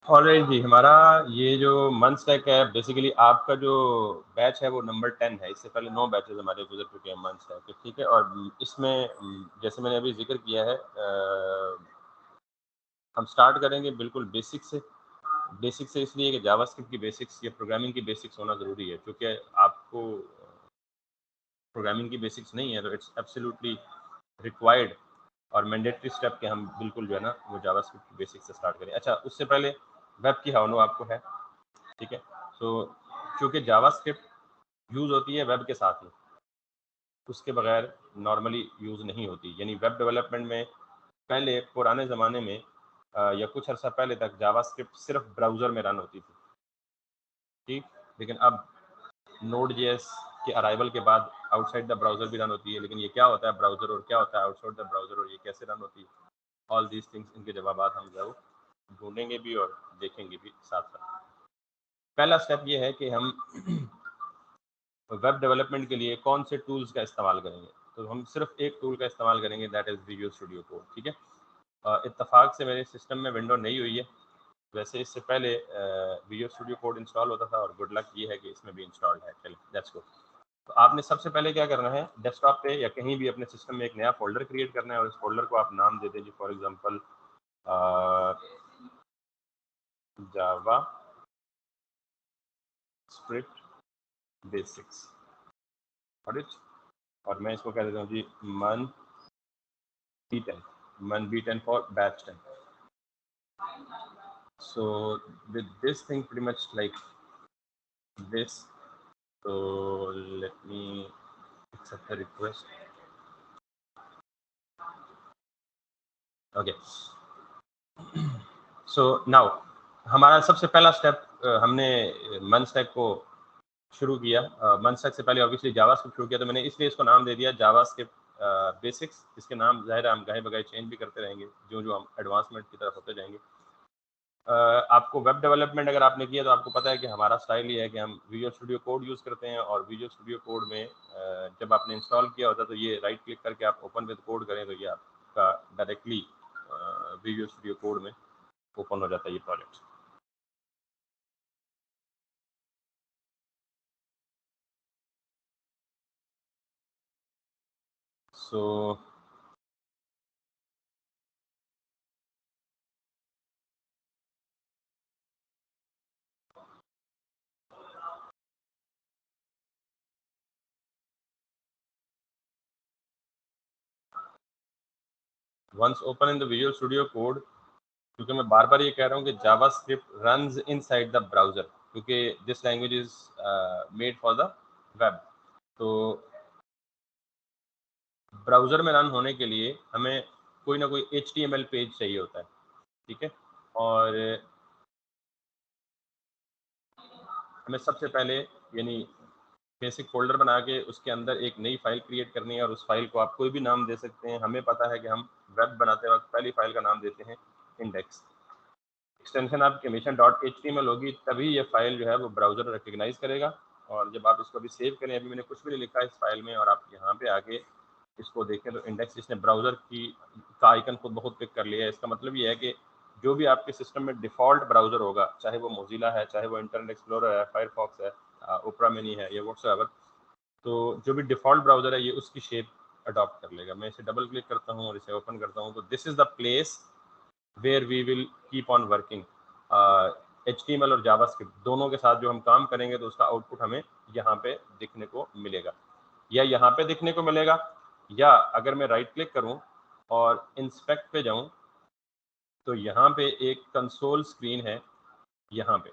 Alright जी, हमारा ये जो मंथ स्टैक है, बेसिकली आपका जो बैच है वो नंबर 10 है। इससे पहले 9 बैचेस हमारे गुजर चुके हैं मंथ स्टैक के, ठीक है। और इसमें जैसे मैंने अभी जिक्र किया है, हम स्टार्ट करेंगे बिल्कुल बेसिक से। बेसिक से इसलिए कि जावास्क्रिप्ट की बेसिक्स या प्रोग्रामिंग की बेसिक्स होना ज़रूरी है, क्योंकि आपको प्रोग्रामिंग की बेसिक्स नहीं है तो इट्स एब्सोल्युटली रिक्वायर्ड और मैंडेटरी स्टेप के हम बिल्कुल जो है ना वो जावास्क्रिप्ट की बेसिक्स से स्टार्ट करें। अच्छा, उससे पहले वेब की हाउ आपको है, ठीक है। तो चूँकि जावास्क्रिप्ट यूज़ होती है वेब के साथ ही, उसके बगैर नॉर्मली यूज़ नहीं होती। यानी वेब डेवलपमेंट में पहले पुराने ज़माने में या कुछ अर्सा पहले तक जावास्क्रिप्ट सिर्फ ब्राउज़र में रन होती थी, ठीक। लेकिन अब नोड जेएस के अराइवल के बाद आउटसाइड द ब्राउज़र भी रन होती है। लेकिन ये क्या होता है ब्राउज़र और क्या होता है आउटसाइड द ब्राउज़र और ये कैसे रन होती है, ऑल दीज थिंग्स, इनके जवाब हम जो ढूंढेंगे भी और देखेंगे भी साथ साथ। पहला स्टेप ये है कि हम वेब डेवलपमेंट के लिए कौन से टूल्स का इस्तेमाल करेंगे। तो हम सिर्फ एक टूल का इस्तेमाल करेंगे, that is visual studio code, ठीक है। इत्तेफाक से मेरे सिस्टम में विंडो नहीं हुई है, वैसे इससे पहले विजुअल स्टूडियो कोड इंस्टॉल होता था और गुड लक ये है कि इसमें भी इंस्टॉल्ड है। चलिए लेट्स गो। तो आपने सबसे पहले क्या करना है, डेस्कटॉप पे या कहीं भी अपने सिस्टम में एक नया फोल्डर क्रिएट करना है और इस फोल्डर को आप नाम दे दीजिए, for example Java script basics, और मैं इसको कह देता हूँ जी मन B10 for batch 10। So with this thing pretty much like this, so let me accept the request. Okay, so now हमारा सबसे पहला स्टेप, हमने मन स्टैक को शुरू किया। मन स्टैक से पहले ऑब्वियसली जावास्क्रिप्ट शुरू किया, तो मैंने इसलिए इसको नाम दे दिया जावास्क्रिप्ट बेसिक्स। इसके नाम ज़ाहिर है हम गाहे बगाए चेंज भी करते रहेंगे जो जो हम एडवांसमेंट की तरफ होते जाएंगे। आपको वेब डेवलपमेंट अगर आपने किया तो आपको पता है कि हमारा स्टाइल ये है कि हम विजुअल स्टूडियो कोड यूज़ करते हैं। और विजुअल स्टूडियो कोड में जब आपने इंस्टॉल किया होता है तो ये राइट क्लिक करके आप ओपन विद कोड करें तो ये आपका डायरेक्टली विजुअल स्टूडियो कोड में ओपन हो जाता है ये project. So once open in the visual studio code, क्योंकि मैं बार बार ये कह रहा हूँ कि JavaScript runs inside the browser, क्योंकि this language is made for the web. तो ब्राउज़र में रन होने के लिए हमें कोई ना कोई HTML पेज चाहिए होता है, ठीक है। और हमें सबसे पहले यानी बेसिक फोल्डर बना के उसके अंदर एक नई फाइल क्रिएट करनी है और उस फाइल को आप कोई भी नाम दे सकते हैं। हमें पता है कि हम वेब बनाते वक्त पहली फाइल का नाम देते हैं इंडेक्स। एक्सटेंशन आपकी मिशन .html होगी, तभी ये फाइल जो है वो ब्राउज़र रिकग्नाइज करेगा। और जब आप इसको भी सेव करें, अभी मैंने कुछ भी नहीं लिखा इस फाइल में, और आप यहाँ पे आके इसको देखें तो इंडेक्स जिसने ब्राउज़र की का आइकन खुद बहुत पिक कर लिया है। इसका मतलब ये है कि जो भी आपके सिस्टम में डिफ़ॉल्ट ब्राउज़र होगा, चाहे वो मोजिला है, चाहे वो इंटरनेट एक्सप्लोरर है, फायरफॉक्स है, ओपरा मिनी है या व्हाट्सएवर, तो जो भी डिफ़ॉल्ट ब्राउज़र है ये उसकी शेप अडॉप्ट कर लेगा। मैं इसे डबल क्लिक करता हूँ और इसे ओपन करता हूँ, तो this is the place where we will keep on working. HTML और जावास्क्रिप्ट दोनों के साथ जो हम काम करेंगे तो उसका आउटपुट हमें यहाँ पे दिखने को मिलेगा, या यहाँ पे दिखने को मिलेगा, या अगर मैं राइट क्लिक करूँ और इंस्पेक्ट पे जाऊँ तो यहाँ पे एक कंसोल स्क्रीन है यहाँ पे।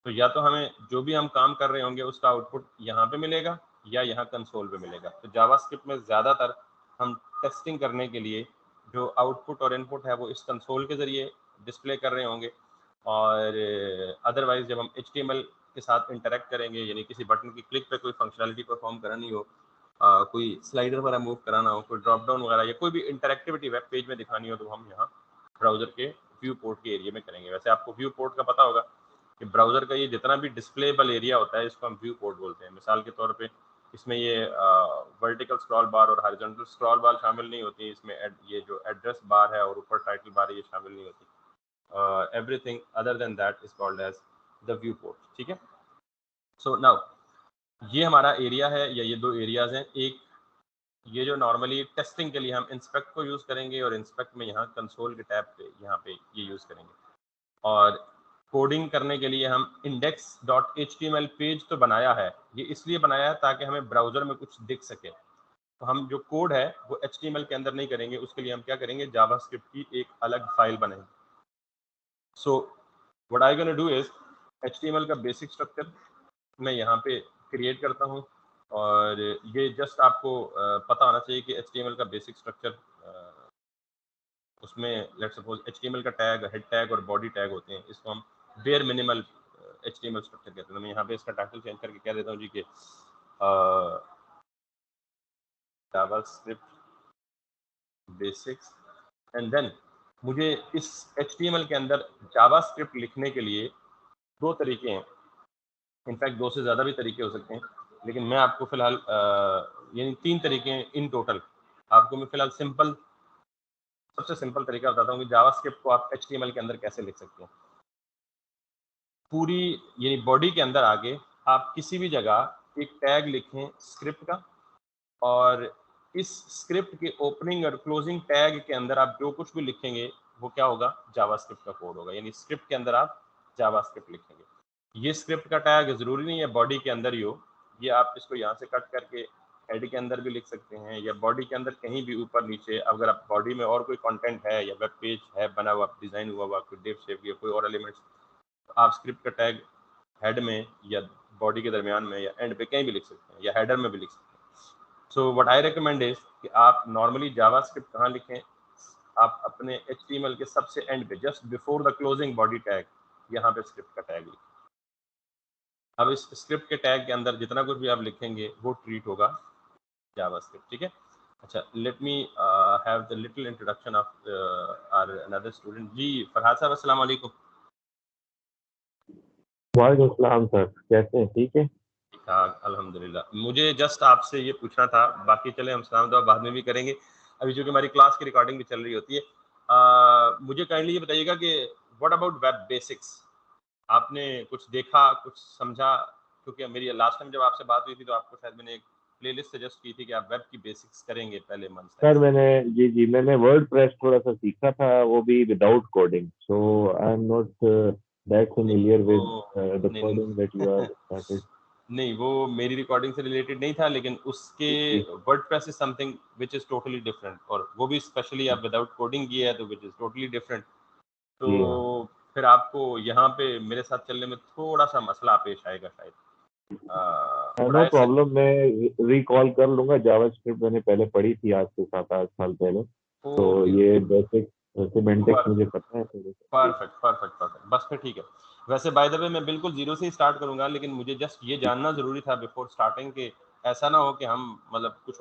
तो या तो हमें जो भी हम काम कर रहे होंगे उसका आउटपुट यहाँ पे मिलेगा या यहाँ कंसोल पे मिलेगा। तो जावास्क्रिप्ट में ज़्यादातर हम टेस्टिंग करने के लिए जो आउटपुट और इनपुट है वो इस कंसोल के ज़रिए डिस्प्ले कर रहे होंगे। और अदरवाइज जब हम HTML के साथ इंटरेक्ट करेंगे, यानी किसी बटन की क्लिक पे कोई फंक्शनलिटी परफॉर्म करानी हो, कोई स्लाइडर वगैरह मूव कराना हो, कोई ड्रॉप डाउन वगैरह, या कोई भी इंटरेक्टिविटी वेब पेज में दिखानी हो, तो हम यहाँ ब्राउज़र के व्यू पोर्ट के एरिया में करेंगे। वैसे आपको व्यू पोर्ट का पता होगा कि ब्राउज़र का ये जितना भी डिस्प्लेबल एरिया होता है इसको हम व्यू पोर्ट बोलते हैं। मिसाल के तौर पे इसमें ये वर्टिकल स्क्रॉल बार और हॉरिजॉन्टल स्क्रॉल बार शामिल नहीं होती, इसमें ये जो एड्रेस बार है और ऊपर टाइटल बार है ये शामिल नहीं होती। everything other than that is called as the viewport. ठीक है. So now ये हमारा एरिया है या ये दो एरियाज हैं. एक ये जो नॉर्मली टेस्टिंग के लिए हम इंस्पेक्ट को यूज़ करेंगे और इंस्पेक्ट में यहाँ कंसोल के टैब पे यहाँ पे ये यूज़ करेंगे. और कोडिंग करने के लिए हम index.html पेज तो बनाया है. ये इसलिए बनाया है ताकि हमें ब्राउज़र में कुछ दिख सके. तो हम जो कोड है वो HTML के अंदर नहीं करेंगे. उसके लिए हम क्या करेंगे, जावास्क्रिप्ट की एक अलग फाइल बनाएंगे. So what I gonna do is HTML का बेसिक स्ट्रक्चर मैं यहाँ पे क्रिएट करता हूँ. और ये जस्ट आपको पता होना चाहिए कि HTML का बेसिक स्ट्रक्चर, उसमें लेट्स सपोज HTML का टैग, हेड टैग और बॉडी टैग होते हैं. इसको हम बेयर मिनिमल HTML स्ट्रक्चर कहते हैं. मैं यहाँ पे इसका टाइटल चेंज करके कह देता हूँ जी कि जावास्क्रिप्ट बेसिक्स. एंड देन मुझे इस HTML के अंदर जावास्क्रिप्ट लिखने के लिए दो तरीके हैं. इनफैक्ट दो से ज़्यादा भी तरीके हो सकते हैं, लेकिन मैं आपको फिलहाल यानी 3 तरीके हैं इन टोटल. आपको मैं फिलहाल सबसे सिंपल तरीका बताता हूँ कि जावास्क्रिप्ट को आप HTML के अंदर कैसे लिख सकते हैं. पूरी यानी बॉडी के अंदर आगे आप किसी भी जगह एक टैग लिखें स्क्रिप्ट का, और इस स्क्रिप्ट के ओपनिंग और क्लोजिंग टैग के अंदर आप जो कुछ भी लिखेंगे वो क्या होगा, जावास्क्रिप्ट का कोड होगा. यानी स्क्रिप्ट के अंदर आप जावास्क्रिप्ट लिखेंगे. ये स्क्रिप्ट का टैग जरूरी नहीं है बॉडी के अंदर ही हो. ये आप इसको यहाँ से कट करके हेड के अंदर भी लिख सकते हैं, या बॉडी के अंदर कहीं भी ऊपर नीचे. अगर आप बॉडी में और कोई कंटेंट है या वेब पेज है बना हुआ, डिजाइन हुआ हुआ, कोई डिव शेप या कोई और एलिमेंट्स, तो आप स्क्रिप्ट का टैग हेड में या बॉडी के दरमियान में या एंड पे कहीं भी लिख सकते हैं, या हेडर में भी लिख सकते हैं. So what I recommend is कि आप नॉर्मली जावास्क्रिप्ट कहाँ लिखें, आप अपने HTML के सबसे एंड पे just before the closing body tag, यहाँ पे स्क्रिप्ट का टैग लिखें. अब इस स्क्रिप्ट के टैग के अंदर जितना कुछ भी आप लिखेंगे वो ट्रीट होगा जावास्क्रिप्ट. ठीक है. अच्छा, let me have the little introduction of our another student. जी फरहाद साहब, अस्सलाम वालेकुम. वालेकुम सलाम सर, कैसे हैं? ठीक है. हाँ अल्हम्दुलिल्लाह. मुझे जस्ट आपसे ये पूछना था, बाकी चले हम सलाम दुआ बाद में भी करेंगे. अभी चूंकि हमारी क्लास की रिकॉर्डिंग भी चल रही होती है, मुझे काइंडली ये बताइएगा कि व्हाट अबाउट वेब बेसिक्स. आपने कुछ देखा, कुछ समझा? क्योंकि मेरी लास्ट टाइम जब आपसे बात हुई थी तो आपको शायद मैंने एक प्लेलिस्ट सजेस्ट की थी कि आप वेब की बेसिक्स करेंगे पहले मंथ. सर मैंने वर्डप्रेस थोड़ा सा सीखा था, वो भी without coding. So I am not that familiar with the coding that you are started. नहीं, वो मेरी रिकॉर्डिंग से रिलेटेड नहीं था, लेकिन उसके WordPress is something which is totally different, और वो भी स्पेशली आप विदाउट कोडिंग किया है तो व्हिच इज टोटली डिफरेंट. तो फिर आपको यहाँ पे मेरे साथ चलने में थोड़ा सा मसला पेश आएगा शायद. नो प्रॉब्लम, मैं रिकॉल कर लूंगा. जावास्क्रिप्ट मैंने पहले पढ़ी थी आज से 7-8 साल पहले, तो ये बेसिक सिमेंटिक्स मुझे पता है. परफेक्ट. बस फिर ठीक है. वैसे बाय द वे मैं बिल्कुल जीरो से ही स्टार्ट करूंगा, लेकिन मुझे जस्ट ये जानना जरूरी था बिफोर स्टार्टिंग के ऐसा ना हो कि हम मतलब कुछ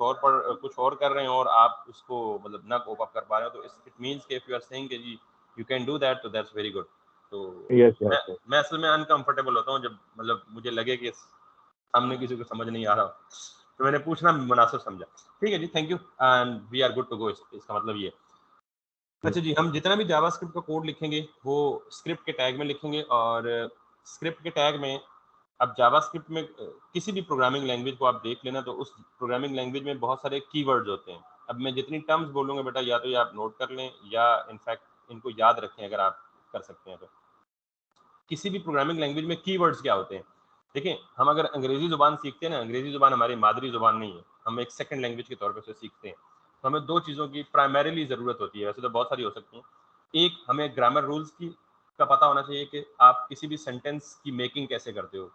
और कर रहे हैं और आप उसको मतलब ना कोप अप कर पा रहे हो. तो इट मींस कि इफ यू आर सेइंग कि जी यू कैन डू दैट, तो दैट्स वेरी गुड. तो मैं असल में अनकंफर्टेबल होता हूँ जब मतलब मुझे लगे कि सामने किसी को समझ नहीं आ रहा, तो मैंने पूछना मुनासिब समझा. ठीक है जी, thank you and we are good to go. इसका मतलब ये. अच्छा जी, हम जितना भी जावास्क्रिप्ट का कोड लिखेंगे वो स्क्रिप्ट के टैग में लिखेंगे, और स्क्रिप्ट के टैग में अब जावास्क्रिप्ट में किसी भी प्रोग्रामिंग लैंग्वेज को आप देख लेना तो उस प्रोग्रामिंग लैंग्वेज में बहुत सारे कीवर्ड्स होते हैं. अब मैं जितनी टर्म्स बोलूँगा बेटा, या तो ये आप नोट कर लें या इनफैक्ट इनको याद रखें अगर आप कर सकते हैं तो. किसी भी प्रोग्रामिंग लैंग्वेज में कीवर्ड्स क्या होते हैं? देखिए, हम अगर अंग्रेजी ज़ुबान सीखते हैं ना, अंग्रेजी ज़ुबान हमारी मादरी ज़ुबान नहीं है, हम एक सेकंड लैंग्वेज के तौर पे उसे सीखते हैं. तो हमें दो चीज़ों की प्राइमरीली ज़रूरत होती है, वैसे तो बहुत सारी हो सकती हैं. एक, हमें ग्रामर रूल्स की का पता होना चाहिए कि आप किसी भी सेंटेंस की मेकिंग कैसे करते हो,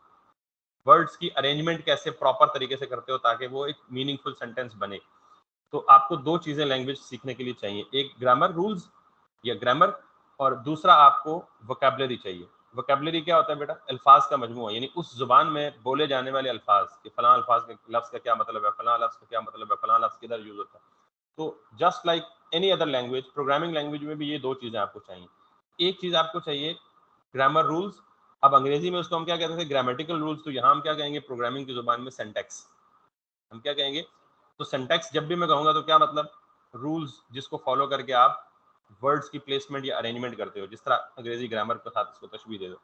वर्ड्स की अरेंजमेंट कैसे प्रॉपर तरीके से करते हो ताकि वो एक मीनिंगफुल सेंटेंस बने. तो आपको दो चीज़ें लैंग्वेज सीखने के लिए चाहिए, एक ग्रामर रूल्स या ग्रामर, और दूसरा आपको वोकैबुलरी चाहिए. वोकैबुलरी क्या होता है बेटा? अल्फाज का मजमूआ, यानी उस जुबान में बोले जाने वाले अल्फाज कि फलां अल्फाज के लफ्ज़ का क्या मतलब है, फलां लफ्ज़ का क्या मतलब है, फलां लफ्ज़ किधर यूज होता है. तो just like any other language, programming language में भी ये दो चीज़ें आपको चाहिए. एक चीज़ आपको चाहिए ग्रामर रूल्स. अब अंग्रेजी में उसको हम क्या कहते थे, ग्रामेटिकल रूल्स. तो यहाँ हम क्या कहेंगे प्रोग्रामिंग की जुबान में? सिंटैक्स. हम क्या कहेंगे? तो सिंटैक्स जब भी मैं कहूँगा तो क्या मतलब? रूल्स जिसको फॉलो करके आप वर्ड्स की प्लेसमेंट या अरेंजमेंट करते हो, जिस तरह अंग्रेजी ग्रामर के साथ इसको तशबीह दे दो।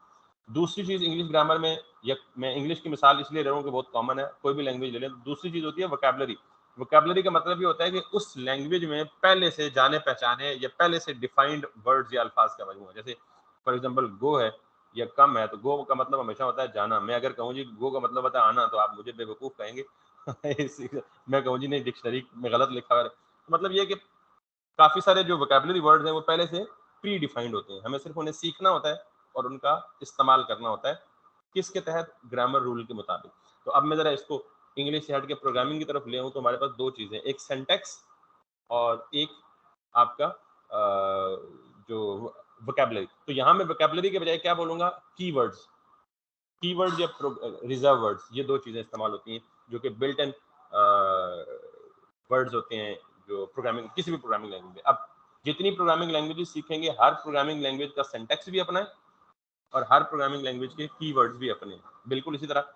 दूसरी चीज़ इंग्लिश ग्रामर में, या मैं इंग्लिश की मिसाल इसलिए ले रहा हूँ कि बहुत कॉमन है, कोई भी लैंग्वेज ले लें। दूसरी चीज़ होती है वोकैबुलरी। वोकैबुलरी का मतलब ये होता है कि उस लैंग्वेज में पहले से जाने पहचाने या पहले से डिफाइंड वर्ड्स या अल्फाज का मजमूआ। जैसे फॉर एग्जांपल गो है या कम है, तो गो का मतलब हमेशा होता है जाना। मैं अगर कहूँ जी गो का मतलब होता है आना, तो आप मुझे बेवकूफ़ कहेंगे। मैं कहूँ जी नहीं, डिक्शनरी में गलत लिखा है। तो मतलब ये कि काफ़ी सारे जो वोकैबुलरी वर्ड्स हैं वो पहले से प्री डिफाइंड होते हैं, हमें सिर्फ उन्हें सीखना होता है और उनका इस्तेमाल करना होता है किसके तहत, ग्रामर रूल के मुताबिक। तो अब मैं ज़रा इसको इंग्लिश से हट के प्रोग्रामिंग की तरफ ले आऊँ, तो हमारे पास दो चीज़ें, एक सिंटैक्स और एक आपका जो वोकैबुलरी। तो यहाँ मैं वोकैबुलरी के बजाय क्या बोलूँगा, कीवर्ड्स। कीवर्ड या रिजर्व वर्ड्स, ये दो चीज़ें इस्तेमाल होती हैं जो कि बिल्ट इन वर्ड्स होते हैं जो प्रोग्रामिंग, किसी भी प्रोग्रामिंग लैंग्वेज में। अब जितनी प्रोग्रामिंग लैंग्वेजेस सीखेंगे, हर प्रोग्रामिंग लैंग्वेज का सिंटैक्स भी अपना है और हर प्रोग्रामिंग लैंग्वेज के कीवर्ड्स भी अपने हैं। बिल्कुल इसी तरह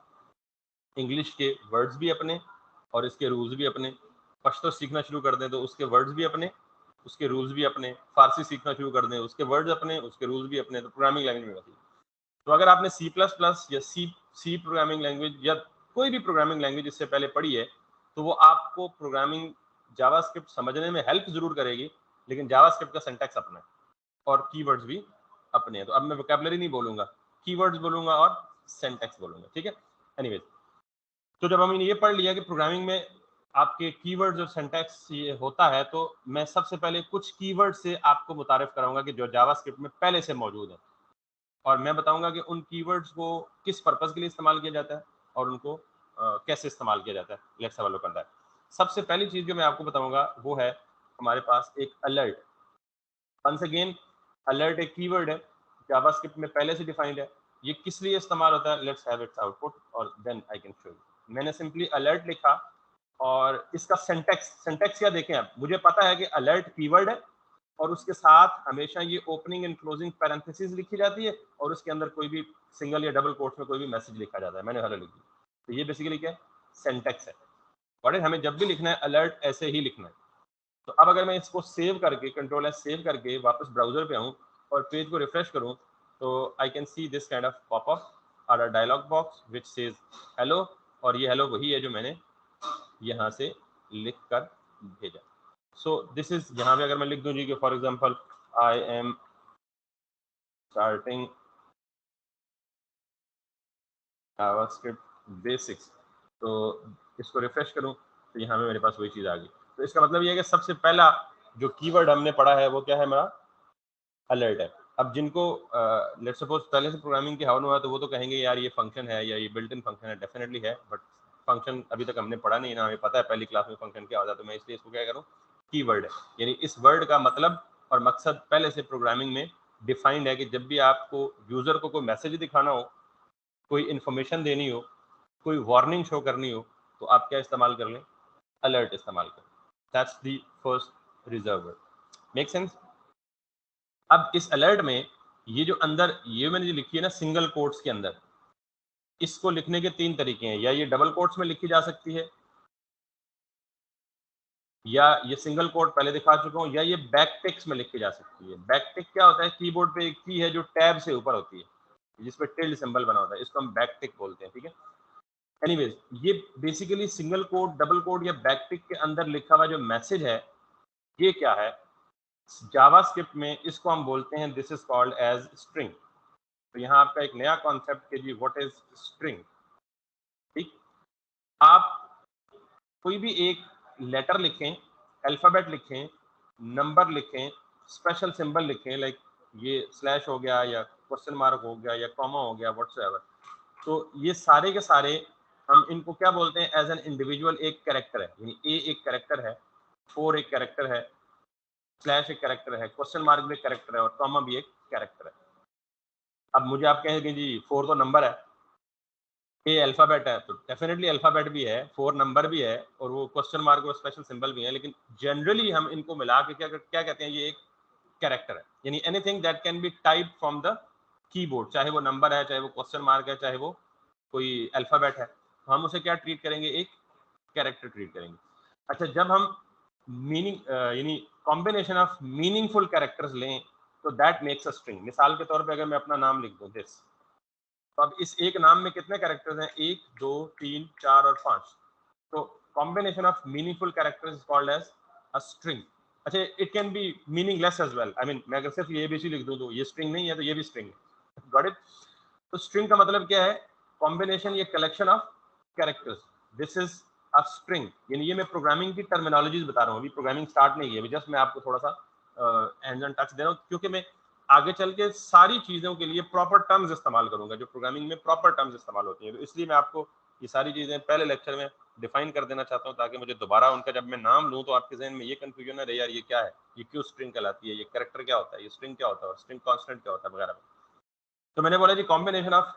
इंग्लिश के वर्ड्स भी अपने और इसके रूल्स भी अपने। पश्तो सीखना शुरू कर दें तो उसके वर्ड्स भी अपने, उसके रूल्स भी अपने। फारसी सीखना शुरू कर दें, उसके वर्ड्स अपने, उसके रूल्स भी अपने। तो प्रोग्रामिंग लैंग्वेज में वैसे ही। तो अगर आपने सी प्लस प्लस या सी प्रोग्रामिंग लैंग्वेज या कोई भी प्रोग्रामिंग लैंग्वेज इससे पहले पढ़ी है, तो वो आपको प्रोग्रामिंग जावास्क्रिप्ट समझने में हेल्प जरूर करेगी, लेकिन जावास्क्रिप्ट का सिंटैक्स अपना है और कीवर्ड्स भी अपने हैं। तो अब मैं वोकैबुलरी नहीं बोलूंगा, कीवर्ड्स बोलूंगा और सिंटैक्स बोलूंगा, ठीक है। एनीवेज, तो जब हमने ये पढ़ लिया कि प्रोग्रामिंग में आपके कीवर्ड्स और सिंटैक्स ये होता है, तो मैं सबसे पहले कुछ कीवर्ड से आपको मुतारिफ कराऊंगा कि जो जावास्क्रिप्ट में पहले से मौजूद है, और मैं बताऊंगा कि उन कीवर्ड्स को किस पर्पस के लिए इस्तेमाल किया जाता है और उनको कैसे इस्तेमाल किया जाता है। Let's have a look at that. सबसे पहली चीज जो मैं आपको बताऊंगा वो है हमारे पास एक अलर्ट। वंस अगेन, अलर्ट एक कीवर्ड है, जावास्क्रिप्ट में पहले से डिफाइंड है। ये किस लिए इस्तेमाल होता है, लेट्स हैव इट्स आउटपुट और then I can show you. मैंने सिंपली अलर्ट लिखा और इसका सिंटैक्स क्या देखें आप, मुझे पता है कि अलर्ट कीवर्ड है और उसके साथ हमेशा ये ओपनिंग एंड क्लोजिंग पैरेंथेसिस लिखी जाती है और उसके अंदर कोई भी सिंगल या डबल कोट्स में कोई भी मैसेज लिखा जाता है। मैंने हेलो लिख दी, तो ये बेसिकली क्या है, सिंटैक्स है। और हमें जब भी लिखना है अलर्ट ऐसे ही लिखना है। तो अब अगर मैं इसको सेव करके कंट्रोल एस सेव करके वापस ब्राउजर पे आऊँ और पेज को रिफ्रेश करूँ, तो I can see this kind of popup और a dialog box which says hello, और ये हेलो वही है जो मैंने यहाँ से लिख कर भेजा। सो दिस इज, यहाँ पे अगर मैं लिख दूं जी कि for example I am starting JavaScript basics, तो इसको रिफ्रेश करूं तो यहाँ पे मेरे पास वही चीज़ आ गई। तो इसका मतलब ये है कि सबसे पहला जो कीवर्ड हमने पढ़ा है वो क्या है, हमारा अलर्ट है। अब जिनको लेट्स सपोज पहले से प्रोग्रामिंग की हवा हुआ तो वो तो कहेंगे यार ये फंक्शन है या ये बिल्ट इन फंक्शन है। डेफिनेटली है, बट फंक्शन अभी तक हमने पढ़ा नहीं ना, हमें पता है पहली क्लास में फंक्शन क्या होता है। तो मैं इसलिए इसको क्या करूँ, कीवर्ड है। यानी इस वर्ड का मतलब और मकसद पहले से प्रोग्रामिंग में डिफाइंड है कि जब भी आपको यूजर को कोई मैसेज दिखाना हो, कोई इन्फॉर्मेशन देनी हो, कोई वार्निंग शो करनी हो, तो आप क्या इस्तेमाल कर लें, अलर्ट इस्तेमाल करें। That's the first reserve word. Make sense. अब इस अलर्ट में ये जो अंदर ये मैंने जो लिखी है ना सिंगल कोट्स के अंदर, इसको लिखने के तीन तरीके हैं। या ये डबल कोट्स में लिखी जा सकती है, या ये सिंगल कोट पहले दिखा चुका हूं, या ये बैक टिक्स में लिखी जा सकती है। बैक टिक क्या होता है, कीबोर्ड पे एक की है जो टैब से ऊपर होती है जिसपे टिल्ड सिंबल बना होता है, इसको हम बैक टिक बोलते हैं, ठीक है। एनीवेज, ये basically single quote, double quote या बैक टिक के अंदर लिखा हुआ जो मैसेज है, ये क्या है, जावास्क्रिप्ट में इसको हम बोलते हैं, this is called as string. तो यहाँ आपका एक नया कॉन्सेप्ट है जी, व्हाट इज स्ट्रिंग। ठीक, आप कोई भी एक लेटर लिखें, अल्फाबेट लिखें, नंबर लिखें, स्पेशल सिंबल लिखें, लाइक ये स्लैश हो गया या क्वेश्चन मार्क हो गया या कॉमा हो गया, व्हाट्सएवर। तो ये सारे के सारे हम इनको क्या बोलते हैं, एज एन इंडिविजुअल एक कैरेक्टर है। यानी ए एक कैरेक्टर है, 4 एक कैरेक्टर है, स्लैश एक कैरेक्टर है, क्वेश्चन मार्क भी एक कैरेक्टर है और कॉमा भी एक कैरेक्टर है। अब मुझे आप कहेंगे जी 4 तो नंबर है, ए अल्फाबेट है, तो डेफिनेटली अल्फाबेट भी है, 4 नंबर भी है और वो क्वेश्चन मार्क और स्पेशल सिंबल भी है। लेकिन जनरली हम इनको मिला के क्या कहते हैं, ये एक कैरेक्टर है। यानी anything that can be type from the keyboard, चाहे वो नंबर है, चाहे वो क्वेश्चन मार्क है, चाहे वो कोई अल्फाबेट है, तो हम उसे क्या ट्रीट करेंगे, एक कैरेक्टर ट्रीट करेंगे। अच्छा, जब हम मीनिंग यानी कॉम्बिनेशन ऑफ मीनिंगफुल कैरेक्टर्स लें तो दैट मेक्स अ स्ट्रिंग। मिसाल के तौर पे अगर मैं अपना नाम लिख दूं दिस, तो अब इस एक नाम में कितने कैरेक्टर्स हैं? 1 2 3 4 और 5। तो combination of meaningful characters is called as a string. अच्छा, it can be meaningless as well. I mean मैं अगर सिर्फ ये ABC लिख दूं तो ये स्ट्रिंग नहीं है, तो ये भी स्ट्रिंग है। Got it? तो स्ट्रिंग का मतलब क्या है? कॉम्बिनेशन, ये collection of characters, this is a string. यानी ये मैं प्रोग्रामिंग की टर्मिनोलॉजीज बता रहा हूँ, अभी प्रोग्रामिंग स्टार्ट नहीं है, अभी जस्ट मैं आपको थोड़ा सा हैंड्स ऑन टच दे रहा हूँ, क्योंकि मैं आगे चल के सारी चीजों के लिए प्रॉपर टर्म्स इस्तेमाल करूंगा, जो प्रोग्रामिंग में प्रॉपर टर्म्स इस्तेमाल होती हैं। तो इसलिए मैं आपको ये सारी चीजें पहले लेक्चर में डिफाइन कर देना चाहता हूँ, ताकि मुझे दोबारा उनका जब मैं नाम लूँ तो आपके जहन में ये कंफ्यूजन है, यार ये क्या है, ये क्यों स्ट्रिंग कहलाती है, ये कैरेक्टर क्या होता है, ये स्ट्रिंग क्या होता है, और स्ट्रिंग कांस्टेंट क्या होता है वगैरह। तो मैंने बोला जी combination of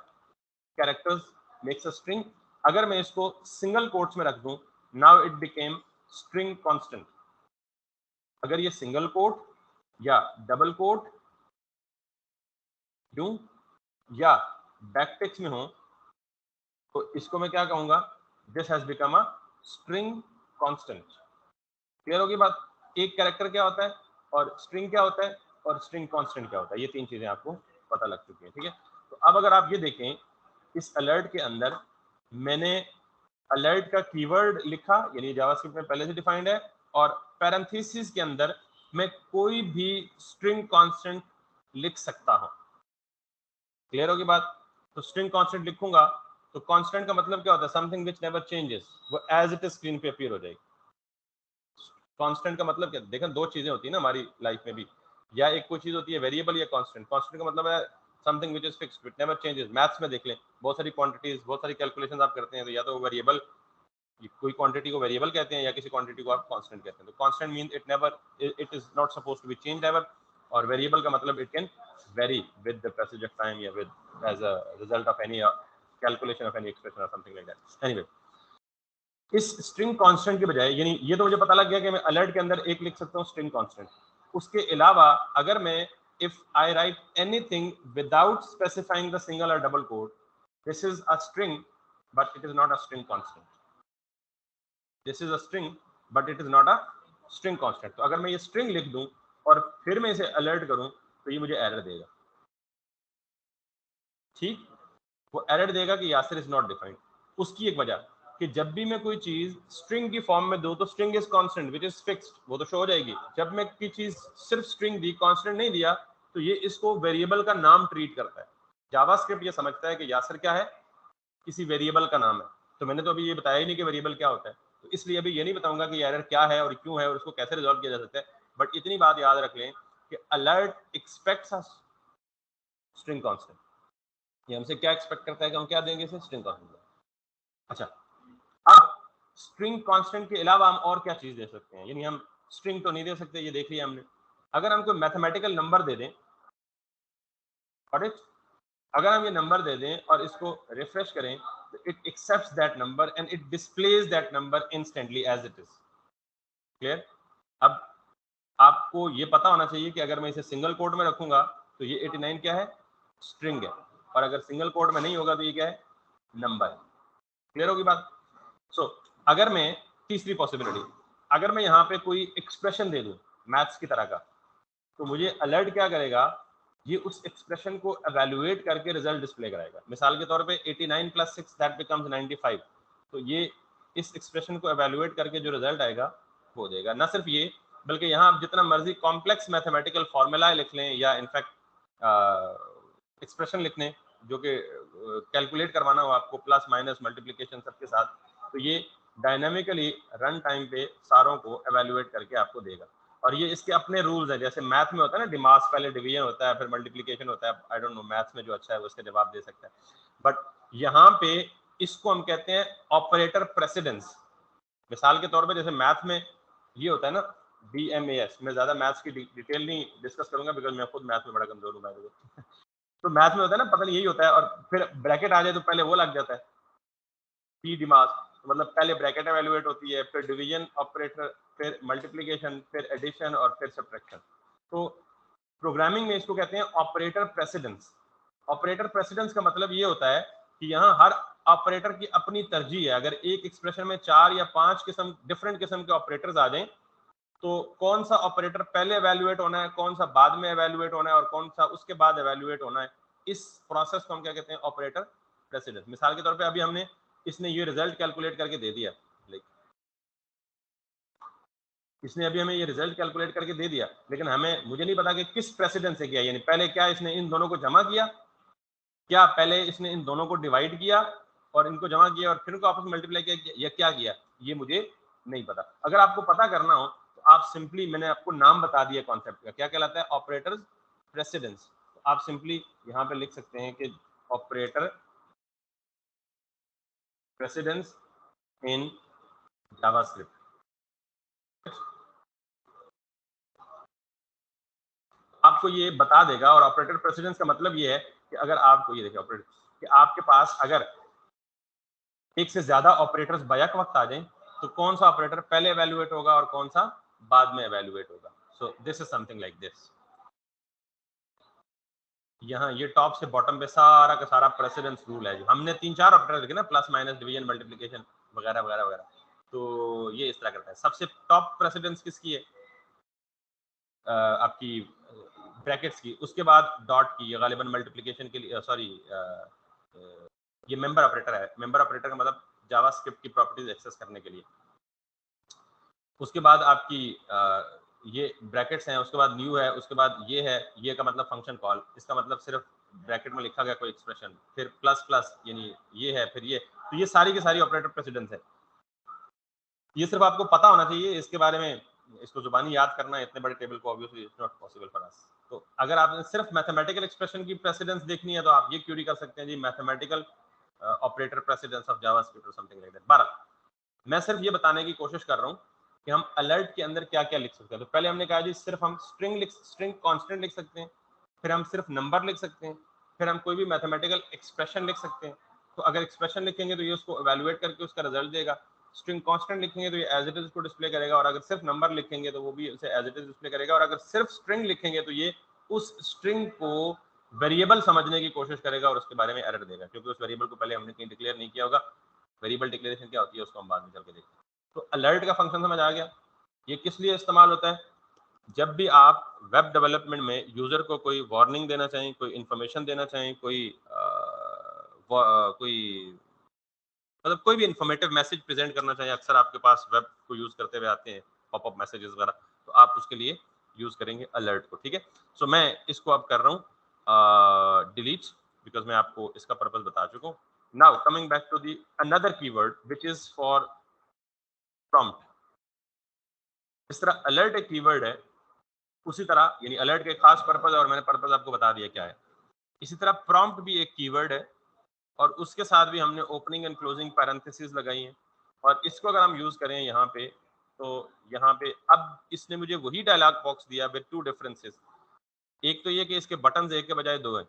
characters makes a string. अगर मैं इसको सिंगल कोट्स में रख दूं, now it became string constant. अगर ये सिंगल कोट या डबल कोट दूं या बैकटिक्स में हो, तो इसको मैं क्या कहूंगा? This has become a string constant. Clear होगी बात? एक कैरेक्टर क्या होता है, और स्ट्रिंग क्या होता है, और स्ट्रिंग कांस्टेंट क्या होता है, ये तीन चीजें आपको पता लग चुकी है। ठीक है, तो अब अगर आप ये देखें, इस अलर्ट के अंदर मैंने अलर्ट का कीवर्ड लिखा, यानी जावास्क्रिप्ट में पहले से डिफाइंड है, और पैरेंथेसिस के अंदर मैं कोई भी स्ट्रिंग कांस्टेंट लिख सकता हूं। क्लियर होगी बात? तो स्ट्रिंग कांस्टेंट लिखूंगा, तो कांस्टेंट का मतलब क्या होता है? समथिंग व्हिच नेवर चेंजेस, वो एज इट इज स्क्रीन पे अपीयर हो जाएगी। कांस्टेंट का मतलब क्या? देखें, दो चीजें होती है ना हमारी लाइफ में भी, या एक कोई चीज होती है वेरिएबल या कांस्टेंट। कांस्टेंट का मतलब है something which is fixed, it never changes. Maths में देख लें, बहुत सारी क्वांटिटीज, बहुत सारी कैलकुलेशंस आप करते हैं, तो या तो वेरिएबल, कोई क्वांटिटी को वेरिएबल कहते हैं, या किसी क्वांटिटी को आप कांस्टेंट कहते हैं। तो constant means it never, it is not supposed to be changed ever, और वेरिएबल का मतलब it can vary with the passage of time, या with as a result of any calculation of any expression और something like that. Anyway, इस string constant के बजाय, यानी ये तो मुझे पता लग गया कि मैं अलर्ट के अंदर एक लिख सकता हूँ स्ट्रिंग कांस्टेंट। उसके अलावा अगर मैं if I write anything without specifying the single और double quote, this is a string but it is not a string constant. This is a string but it is not a string constant. तो अगर मैं ये string लिख दूं और फिर मैं इसे अलर्ट करूं, तो ये मुझे एरर देगा। ठीक, वो एरर देगा कि यासिर इज नॉट डिफाइंड। उसकी एक वजह कि जब भी मैं कोई चीज स्ट्रिंग की फॉर्म में दूं, तो string is constant which is fixed, वो तो शो हो जाएगी। जब मैं की चीज सिर्फ स्ट्रिंग दी, कांस्टेंट नहीं दिया, तो ये इसको वेरिएबल का नाम ट्रीट करता है। जावास्क्रिप्ट ये समझता है कि यासिर क्या है, किसी वेरिएबल का नाम है। तो मैंने तो अभी ये बताया ही नहीं कि वेरिएबल क्या होता है, तो इसलिए अभी ये नहीं बताऊंगा कि एरर क्या है और क्यों है और उसको कैसे रिजॉल्व किया जा सकता है। बट इतनी बात याद रख लें कि अलर्ट एक्सपेक्ट्स अ स्ट्रिंग कांस्टेंट। ये हमसे क्या एक्सपेक्ट करता है कि हम क्या देंगे इसे? String constant. अच्छा, अब स्ट्रिंग कांस्टेंट के अलावा हम और क्या चीज दे सकते हैं? यानी हम स्ट्रिंग तो नहीं दे सकते, ये देख लिया हमने। अगर हम कोई मैथमेटिकल नंबर दे दें, अगर हम ये नंबर दे दें और इसको रिफ्रेश करें, तो it accepts that number and it displays that number instantly as it is. Clear? अब आपको ये पता होना चाहिए कि अगर मैं इसे सिंगल कोट में रखूंगा, तो ये 89 क्या है? स्ट्रिंग है, और अगर सिंगल कोट में नहीं होगा तो ये क्या है? नंबर। क्लियर होगी बात? सो अगर मैं, तीसरी पॉसिबिलिटी, अगर मैं यहाँ पे कोई एक्सप्रेशन दे दूं मैथ्स की तरह का, तो मुझे अलर्ट क्या करेगा? ये उस एक्सप्रेशन को एवेल्युएट करके रिजल्ट डिस्प्ले कराएगा। मिसाल के तौर पे 89 + 6 दैट बिकम्स 95, तो ये इस एक्सप्रेशन को एवेल्युएट करके जो रिजल्ट आएगा वो देगा। ना सिर्फ ये, बल्कि यहाँ आप जितना मर्जी कॉम्प्लेक्स मैथमेटिकल फॉर्मूलाएं लिख लें, या इनफैक्ट एक्सप्रेशन लिख लें जो कि कैलकुलेट करवाना हो आपको, प्लस माइनस मल्टीप्लिकेशन सबके साथ, तो ये डायनामिकली रन टाइम पे सारों को एवेल्युएट करके आपको देगा। और ये इसके अपने रूल्स हैं, जैसे मैथ में होता है ना, डिमास पहले डिवीजन होता है, फिर मल्टीप्लिकेशन होता है। आई डोंट नो, मैथ्स में जो अच्छा है वो इसका जवाब दे सकता है। बट यहाँ पे इसको हम कहते हैं ऑपरेटर प्रेसिडेंस। मिसाल के तौर पे जैसे मैथ में ये होता है ना, BMAS। मैं ज्यादा मैथ्स की डिटेल नहीं डिस्कस करूंगा, बिकॉज मैं खुद मैथ में बड़ा कमजोर हूँ। तो मैथ में होता है ना, पता नहीं यही होता है, और फिर ब्रैकेट आ जाए तो पहले वो लग जाता है, P डिमास, तो मतलब पहले ब्रैकेट एवेल्युएट होती है, फिर डिवीजन ऑपरेटर, फिर मल्टीप्लिकेशन, फिर एडिशन, और फिर सब्ट्रैक्शन। तो प्रोग्रामिंग में इसको कहते हैं ऑपरेटर प्रेसिडेंस। ऑपरेटर प्रेसिडेंस का मतलब ये होता है कि यहाँ हर ऑपरेटर की अपनी तरजीह है। अगर एक एक्सप्रेशन में 4 या 5 किस्म डिफरेंट किस्म के ऑपरेटर्स आ जाएं, तो कौन सा ऑपरेटर पहले एवेल्युएट होना है, कौन सा बाद में एवेल्युएट होना है और कौन सा उसके बाद एवेल्युएट होना है, इस प्रोसेस को हम क्या कहते हैं, ऑपरेटर प्रेसिडेंस। मिसाल के तौर पे अभी हमने इसने ये रिजल्ट कैलकुलेट करके दे दिया, इसने अभी हमें ये रिजल्ट कैलकुलेट करके दे दिया, लेकिन मुझे नहीं पता कि किस प्रेसिडेंस से किया, यानी पहले क्या इसने इन दोनों को जमा किया, क्या पहले इसने इन दोनों को डिवाइड किया और इनको जमा किया और फिर इनको आपस में मल्टीप्लाई किया, या क्या किया, ये मुझे नहीं पता। अगर आपको पता करना हो तो आप सिंपली, मैंने आपको नाम बता दिया कॉन्सेप्ट का, क्या कहलाता है, ऑपरेटर प्रेसिडेंस। तो आप सिंपली यहाँ पे लिख सकते हैं कि ऑपरेटर प्रेसिडेंस इन जावास्क्रिप्ट। आपको ये बता देगा, और ऑपरेटर प्रेसिडेंस का मतलब ये है कि अगर आपको ये देखिए ऑपरेटर, कि आपके पास अगर एक से ज्यादा ऑपरेटर्स बैक वक्त आ जाएं तो कौन सा ऑपरेटर पहले एवेल्युएट होगा और कौन सा बाद में एवेल्युएट होगा। So this is something like this. यहाँ ये टॉप से बॉटम पे सारा का सारा प्रेसिडेंस रूल है, जो हमने 3-4 ऑपरेटर लिखे ना, प्लस माइनस डिवीजन मल्टीप्लिकेशन वगैरह वगैरह वगैरह, तो ये इस तरह करता है। सबसे टॉप प्रेसिडेंस किसकी है, आपकी ब्रैकेट्स की, उसके बाद डॉट की, गालिबन मल्टीप्लिकेशन के लिए, सॉरी ये मेंबर ऑपरेटर है। मेंबर ऑपरेटर का मतलब जावास्क्रिप्ट की प्रॉपर्टीज एक्सेस करने के लिए। उसके बाद आपकी ये ब्रैकेट्स हैं, उसके बाद न्यू है, उसके बाद ये है, ये का मतलब फंक्शन कॉल, इसका मतलब सिर्फ ब्रैकेट में लिखा गया कोई एक्सप्रेशन, फिर प्लस प्लस यानी ये है, फिर ये, तो ये सारी की सारी ऑपरेटर प्रेसिडेंस है। ये सिर्फ आपको पता होना चाहिए, इसके बारे में इसको जुबानी याद करना इतने बड़े टेबल को obviously it's not possible for us. तो अगर आपने सिर्फ मैथमेटिकल एक्सप्रेशन की प्रेसिडेंस देखनी है तो आप ये क्वेरी कर सकते हैं जी, mathematical operator precedence of JavaScript और समथिंग लाइक दैट। 12 मैं सिर्फ ये बताने की कोशिश कर रहा हूँ कि हम अलर्ट के अंदर क्या क्या लिख सकते हैं। तो पहले हमने कहा जी सिर्फ हम स्ट्रिंग कांस्टेंट लिख सकते हैं, फिर हम सिर्फ नंबर लिख सकते हैं, फिर हम कोई भी मैथमेटिकल एक्सप्रेशन लिख सकते हैं। तो अगर एक्सप्रेशन लिखेंगे तो ये उसको इवैल्यूएट करके उसका रिजल्ट देगा, स्ट्रिंग कांस्टेंट लिखेंगे तो ये एज इट इज को डिस्प्ले करेगा, और अगर सिर्फ नंबर लिखेंगे तो वो भी उसे एज इट इज डिस्प्ले करेगा, और अगर सिर्फ स्ट्रिंग लिखेंगे तो ये उस स्ट्रिंग को वेरिएबल समझने की कोशिश करेगा और उसके बारे में एरर देगा, क्योंकि उस वेरिएबल को पहले हमने कहीं डिक्लेयर नहीं किया होगा। वेरिएबल डिक्लेरेशन क्या होती है उसको हम बाद में चल के देखते हैं। तो अलर्ट का फंक्शन समझ आ गया। ये किस लिए इस्तेमाल होता है, जब भी आप वेब डेवलपमेंट में यूजर को कोई वार्निंग देना चाहें, कोई इंफॉर्मेशन देना चाहें, कोई भी इंफॉर्मेटिव मैसेज प्रेजेंट करना चाहिए, अक्सर आपके पास वेब को यूज करते हुए आते हैं पॉपअप मैसेजेस वगैरह, तो आप उसके लिए यूज करेंगे अलर्ट को। ठीक है, सो मैं इसको अब कर रहा हूँ डिलीट, बिकॉज मैं आपको इसका पर्पस बता चुका हूँ। Now coming back to the another keyword which is for prompt. इस तरह अलर्ट एक कीवर्ड है, उसी तरह यानी अलर्ट के खास पर्पस, और मैंने पर्पस आपको बता दिया क्या है। इसी तरह प्रॉम्प्ट भी एक कीवर्ड है, और उसके साथ भी हमने ओपनिंग एंड क्लोजिंग पैरेंथेसिस लगाई हैं, और इसको अगर हम यूज करें यहाँ पे, तो यहाँ पे अब इसने मुझे वही डायलॉग बॉक्स दिया विद 2 डिफरेंसेस। एक तो ये कि इसके बटन एक के बजाय 2 है,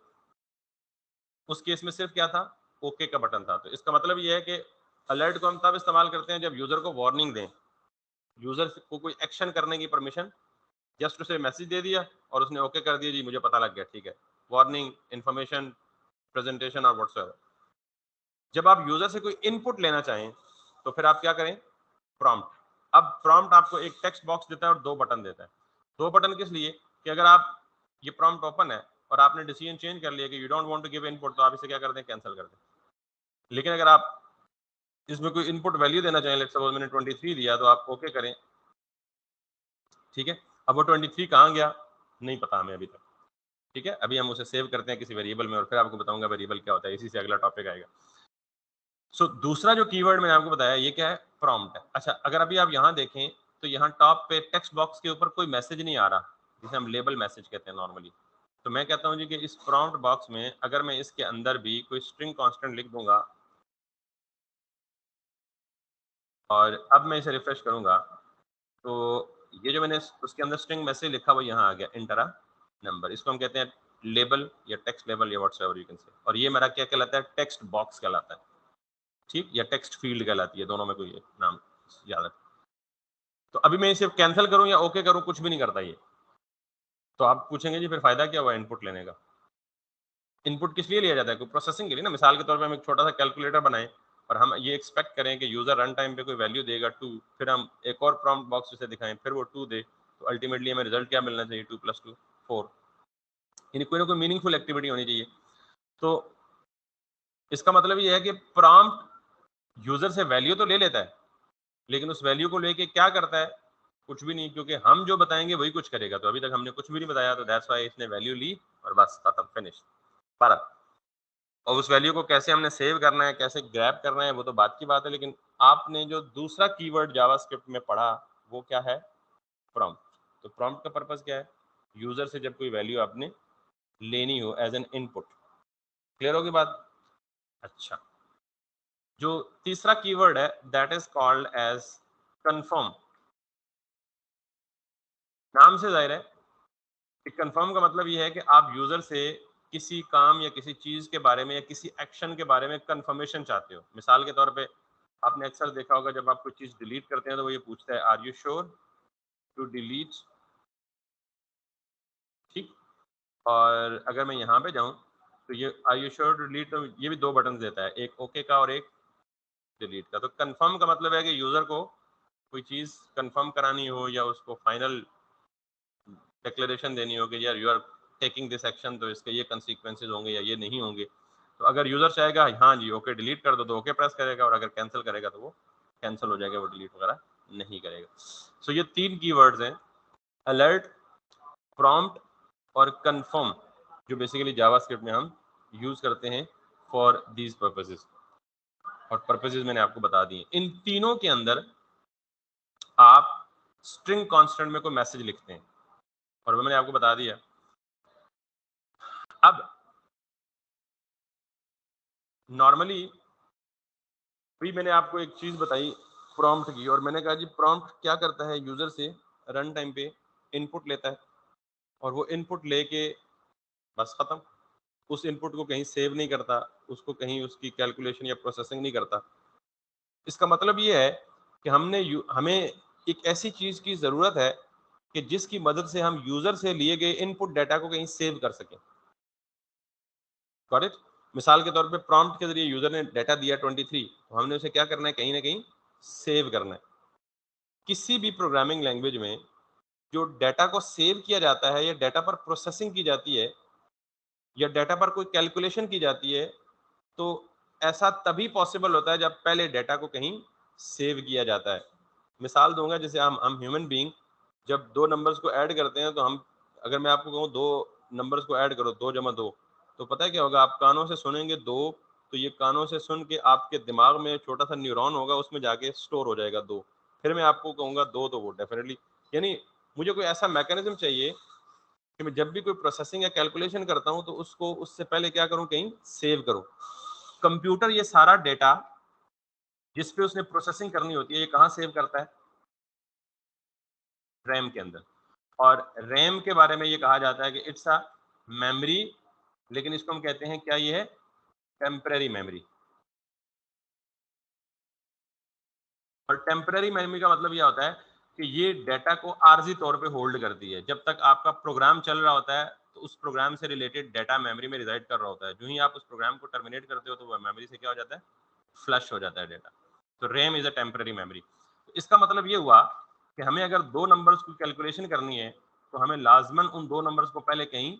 उस केस में सिर्फ क्या था, ओके का बटन था। तो इसका मतलब ये है कि अलर्ट को हम तब इस्तेमाल करते हैं जब यूजर को वार्निंग दें, यूजर को कोई एक्शन करने की परमिशन, जस्ट उसे मैसेज दे दिया और उसने ओके कर दिया, जी मुझे पता लग गया, ठीक है, वार्निंग, इंफॉर्मेशन, प्रेजेंटेशन और व्हाट्सएवर। जब आप यूजर से कोई इनपुट लेना चाहें तो फिर आप क्या करें, प्रॉम्प्ट। अब प्रॉम्प्ट आपको एक टेक्स्ट बॉक्स देता है और 2 बटन देता है। 2 बटन किस लिए, कि अगर आप ये प्रॉम्प्ट ओपन है और आपने डिसीजन चेंज कर लिया कि you don't want to give input, तो आप इसे क्या कर दें, कैंसिल कर दें। लेकिन अगर आप इसमें कोई इनपुट वैल्यू देना चाहें, लेट्स सपोज मैंने 23 दिया, तो आप ओके करें, ठीक है। अब वो 23 कहाँ गया नहीं पता हमें अभी तक, ठीक है। अभी हम उसे सेव करते हैं किसी वेरिएबल में और फिर आपको बताऊंगा वेरिएबल क्या होता है, इसी से अगला टॉपिक आएगा। सो दूसरा जो कीवर्ड मैंने आपको बताया ये क्या है, प्रॉम्प्ट है। अच्छा, अगर अभी आप यहाँ देखें तो यहाँ टॉप पे टेक्स्ट बॉक्स के ऊपर कोई मैसेज नहीं आ रहा, जिसे हम लेबल मैसेज कहते हैं नॉर्मली। तो मैं कहता हूँ जी कि इस प्रॉम्प्ट बॉक्स में अगर मैं इसके अंदर भी कोई स्ट्रिंग कांस्टेंट लिख दूंगा और अब मैं इसे रिफ्रेश करूंगा, तो ये जो मैंने उसके अंदर स्ट्रिंग मैसेज लिखा वो यहाँ आ गया, इंटर अ नंबर। इसको हम कहते हैं लेबल या टेक्स्ट लेबल या व्हाट्सएवर यू कैन से। और ये मेरा क्या कहलाता है, टेक्स्ट बॉक्स कहलाता है, ठीक, या टेक्स्ट फील्ड कहलाती है, दोनों में कोई एक नाम याद है। तो अभी मैं इसे कैंसिल करूं या ओके करूं, कुछ भी नहीं करता ये। तो आप पूछेंगे जी फिर फायदा क्या हुआ इनपुट लेने का। इनपुट किस लिए लिया जाता है, कोई प्रोसेसिंग के लिए ना। मिसाल के तौर पे हम एक छोटा सा कैलकुलेटर बनाएं और हम ये एक्सपेक्ट करें कि यूजर रन टाइम पे कोई वैल्यू देगा 2, फिर हम एक और प्रॉम्प्ट बॉक्स उसे दिखाएं, फिर वो 2 दे, तो अल्टीमेटली हमें रिजल्ट क्या मिलना चाहिए? 2 + 2 4। यानी कोई ना कोई मीनिंगफुल एक्टिविटी होनी चाहिए। तो इसका मतलब ये है कि प्रॉम्प्ट यूजर से वैल्यू तो ले लेता है, लेकिन उस वैल्यू को लेके क्या करता है? कुछ भी नहीं, क्योंकि हम जो बताएंगे वही कुछ करेगा। तो अभी तक हमने कुछ भी नहीं बताया, तो दैट्स व्हाई इसने वैल्यू ली और बस खत्म, फिनिश। पर और उस वैल्यू को कैसे हमने सेव करना है, कैसे ग्रैब करना है, वो तो बात की बात है। लेकिन आपने जो दूसरा कीवर्ड जावास्क्रिप्ट में पढ़ा वो क्या है? प्रॉम्प्ट। तो प्रॉम्प्ट का पर्पस क्या है? यूजर से जब कोई वैल्यू आपने लेनी हो एज एन इनपुट। क्लियर होगी बात? अच्छा, जो तीसरा कीवर्ड है that is called as confirm. नाम से जाहिर है कि कंफर्म का मतलब ये है कि आप यूजर से किसी काम या किसी चीज के बारे में या किसी एक्शन के बारे में कंफर्मेशन चाहते हो। मिसाल के तौर पे आपने अक्सर देखा होगा जब आप कोई चीज डिलीट करते हैं तो वो ये पूछता है are you sure to delete, ठीक। और अगर मैं यहाँ पे जाऊँ तो ये are you sure to delete, तो ये भी 2 बटन देता है, एक ओके का और एक डिलीट का। तो कंफर्म का मतलब है कि यूजर को कोई चीज कंफर्म करानी हो या उसको फाइनल डिक्लेरेशन देनी हो कि यार you are taking this action, तो इसके ये कंसिक्वेंसेज होंगे या ये नहीं होंगे। तो अगर यूजर चाहेगा हाँ जी ओके डिलीट कर दो, तो ओके प्रेस करेगा, और अगर कैंसिल करेगा तो वो कैंसिल हो जाएगा, वो डिलीट वगैरह नहीं करेगा। सो ये 3 कीवर्ड्स हैं, अलर्ट, प्रॉम्प्ट और कंफर्म, जो बेसिकली जावास्क्रिप्ट में हम यूज करते हैं फॉर दीज पर्पसेस। और पर्पसेस मैंने आपको बता दिए। इन तीनों के अंदर आप स्ट्रिंग कांस्टेंट में कोई मैसेज लिखते हैं, और वो मैंने आपको बता दिया। अब नॉर्मली अभी मैंने आपको एक चीज बताई प्रॉम्प्ट की, और मैंने कहा जी प्रॉम्प्ट क्या करता है? यूजर से रन टाइम पे इनपुट लेता है, और वो इनपुट लेके बस खत्म। उस इनपुट को कहीं सेव नहीं करता, उसको कहीं उसकी कैलकुलेशन या प्रोसेसिंग नहीं करता। इसका मतलब ये है कि हमें एक ऐसी चीज की जरूरत है कि जिसकी मदद से हम यूजर से लिए गए इनपुट डाटा को कहीं सेव कर सकें। Got it? मिसाल के तौर पे प्रॉम्प्ट के जरिए यूजर ने डाटा दिया 23, तो हमने उसे क्या करना है? कहीं ना कहीं सेव करना है। किसी भी प्रोग्रामिंग लैंग्वेज में जो डाटा को सेव किया जाता है या डाटा पर प्रोसेसिंग की जाती है या डाटा पर कोई कैलकुलेशन की जाती है, तो ऐसा तभी पॉसिबल होता है जब पहले डाटा को कहीं सेव किया जाता है। मिसाल दूंगा, जैसे हम ह्यूमन बीइंग जब 2 नंबर्स को ऐड करते हैं, तो हम अगर मैं आपको कहूँ 2 नंबर्स को ऐड करो 2 + 2, तो पता है क्या होगा? आप कानों से सुनेंगे 2, तो ये कानों से सुन के आपके दिमाग में छोटा सा न्यूरॉन होगा, उसमें जाके स्टोर हो जाएगा 2। फिर मैं आपको कहूँगा 2, तो वो डेफिनेटली, यानी मुझे कोई ऐसा मैकेनिज्म चाहिए कि मैं जब भी कोई प्रोसेसिंग या कैलकुलेशन करता हूं तो उसको उससे पहले क्या करूं? कहीं सेव करूं। कंप्यूटर ये सारा डेटा जिस पे उसने प्रोसेसिंग करनी होती है, ये कहां सेव करता है? रैम के अंदर। और रैम के बारे में ये कहा जाता है कि इट्स अ मेमोरी, लेकिन इसको हम कहते हैं क्या? ये है टेम्पररी मेमोरी। और टेम्पररी मेमोरी का मतलब यह होता है कि ये डाटा को आर्जी तौर पे होल्ड करती है। जब तक आपका प्रोग्राम चल रहा होता है तो उस प्रोग्राम से रिलेटेड डाटा मेमोरी में रिजाइड कर रहा होता है। जो ही आप उस प्रोग्राम को टर्मिनेट करते हो तो वह मेमोरी से क्या हो जाता है? फ्लश हो जाता है डाटा। तो RAM is a temporary memory. इसका मतलब ये हुआ कि हमें अगर 2 नंबर्स की कैलकुलेशन करनी है तो हमें लाजमन उन 2 नंबर्स को पहले कहीं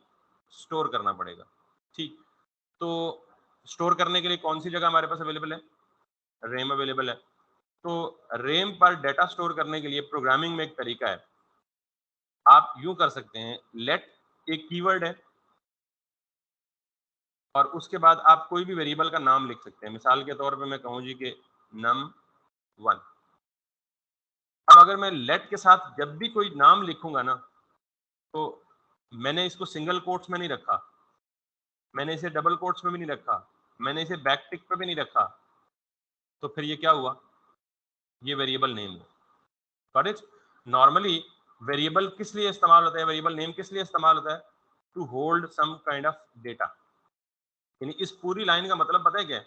स्टोर करना पड़ेगा, ठीक। तो स्टोर करने के लिए कौन सी जगह हमारे पास अवेलेबल है? रैम अवेलेबल है। तो रैम पर डेटा स्टोर करने के लिए प्रोग्रामिंग में एक तरीका है। आप यूं कर सकते हैं, लेट एक कीवर्ड है और उसके बाद आप कोई भी वेरिएबल का नाम लिख सकते हैं। मिसाल के तौर पे मैं कहूं जी कि num1। अब अगर मैं लेट के साथ जब भी कोई नाम लिखूंगा ना, तो मैंने इसको सिंगल कोट्स में नहीं रखा, मैंने इसे डबल कोट्स में भी नहीं रखा, मैंने इसे बैक टिक पे भी नहीं रखा, तो फिर ये क्या हुआ? ये वेरिएबल नेम हुआ। Got it? नॉर्मली वेरिएबल किस लिए इस्तेमाल होता है? वेरिएबल नेम किस लिए इस्तेमाल होता है? To hold some kind of data. यानी इस पूरी लाइन का मतलब पता है क्या है?